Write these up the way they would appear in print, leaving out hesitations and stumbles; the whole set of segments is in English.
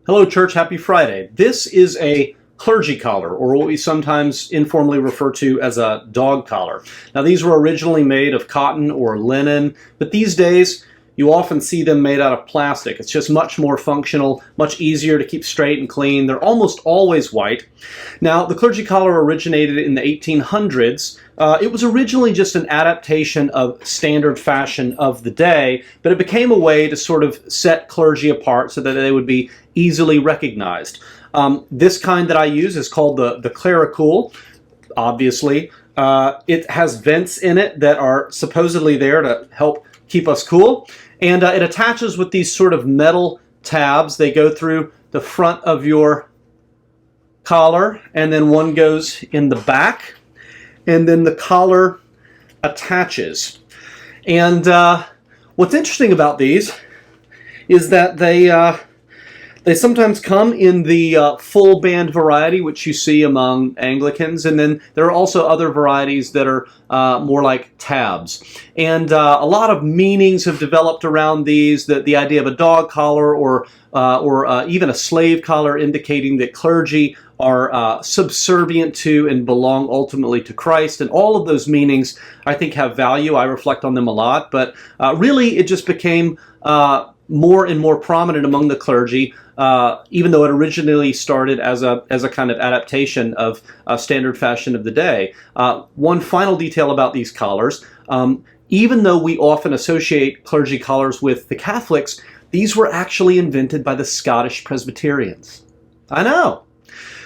Hello, church. Happy Friday. This is a clergy collar, or what we sometimes informally refer to as a dog collar. Now, these were originally made of cotton or linen, but these days you often see them made out of plastic. It's just much more functional, much easier to keep straight and clean. They're almost always white. Now, the clergy collar originated in the 1800s. It was originally just an adaptation of standard fashion of the day, but it became a way to sort of set clergy apart so that they would be easily recognized. This kind that I use is called the clerical, obviously. It has vents in it that are supposedly there to help keep us cool. And it attaches with these sort of metal tabs. They go through the front of your collar, and then one goes in the back, and then the collar attaches. And what's interesting about these is that they sometimes come in the full band variety, which you see among Anglicans, and then there are also other varieties that are more like tabs. And a lot of meanings have developed around these, the idea of a dog collar or even a slave collar, indicating that clergy are subservient to and belong ultimately to Christ. And all of those meanings, I think, have value. I reflect on them a lot, but really it just became more and more prominent among the clergy, even though it originally started as a kind of adaptation of standard fashion of the day. One final detail about these collars, even though we often associate clergy collars with the Catholics, these were actually invented by the Scottish Presbyterians. I know.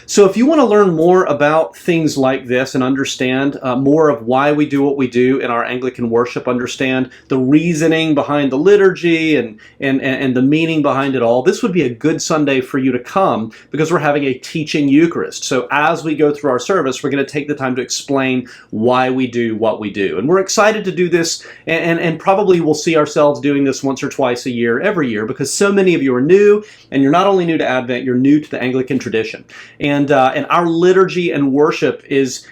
So if you want to learn more about things like this and understand more of why we do what we do in our Anglican worship, understand the reasoning behind the liturgy and the meaning behind it all, this would be a good Sunday for you to come, because we're having a teaching Eucharist. So as we go through our service, we're going to take the time to explain why we do what we do. And we're excited to do this, and probably we'll see ourselves doing this once or twice a year, every year, because so many of you are new, and you're not only new to Advent, you're new to the Anglican tradition. And our liturgy and worship is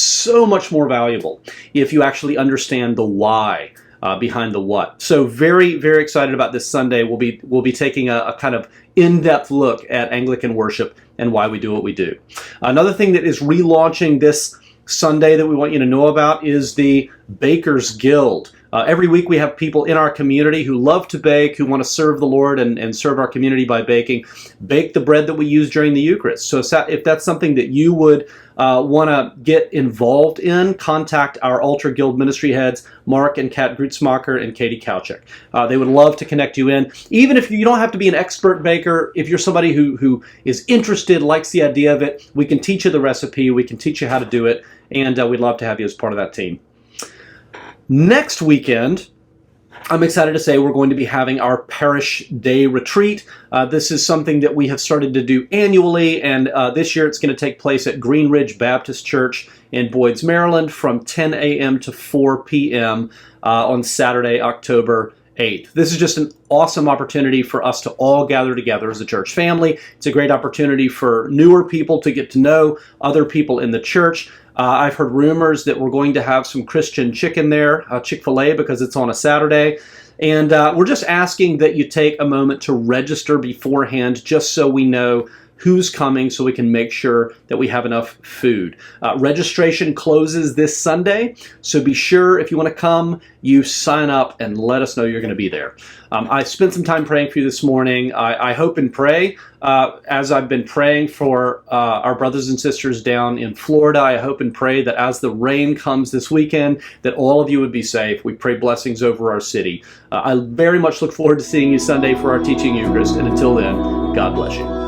so much more valuable if you actually understand the why behind the what. So very, very excited about this Sunday. We'll be taking a kind of in-depth look at Anglican worship and why we do what we do. Another thing that is relaunching this Sunday that we want you to know about is the Bakers Guild. Every week we have people in our community who love to bake, who want to serve the Lord and serve our community by baking. Bake the bread that we use during the Eucharist. So if that's something that you would want to get involved in, contact our Altar Guild ministry heads, Mark and Kat Grutzmacher and Katie Kauchik. They would love to connect you in. Even if you don't have to be an expert baker, if you're somebody who is interested, likes the idea of it, we can teach you the recipe, we can teach you how to do it, and we'd love to have you as part of that team. Next weekend, I'm excited to say we're going to be having our Parish Day Retreat. This is something that we have started to do annually, and this year it's going to take place at Green Ridge Baptist Church in Boyds, Maryland from 10 a.m. to 4 p.m. On Saturday, October 8th. This is just an awesome opportunity for us to all gather together as a church family. It's a great opportunity for newer people to get to know other people in the church. I've heard rumors that we're going to have some Christian chicken there, Chick-fil-A, because it's on a Saturday. And we're just asking that you take a moment to register beforehand, just so we know who's coming, so we can make sure that we have enough food. Registration closes this Sunday, so be sure if you want to come, you sign up and let us know you're going to be there. I spent some time praying for you this morning. I hope and pray, as I've been praying for our brothers and sisters down in Florida, I hope and pray that as the rain comes this weekend, that all of you would be safe. We pray blessings over our city. I very much look forward to seeing you Sunday for our teaching Eucharist, and until then, God bless you.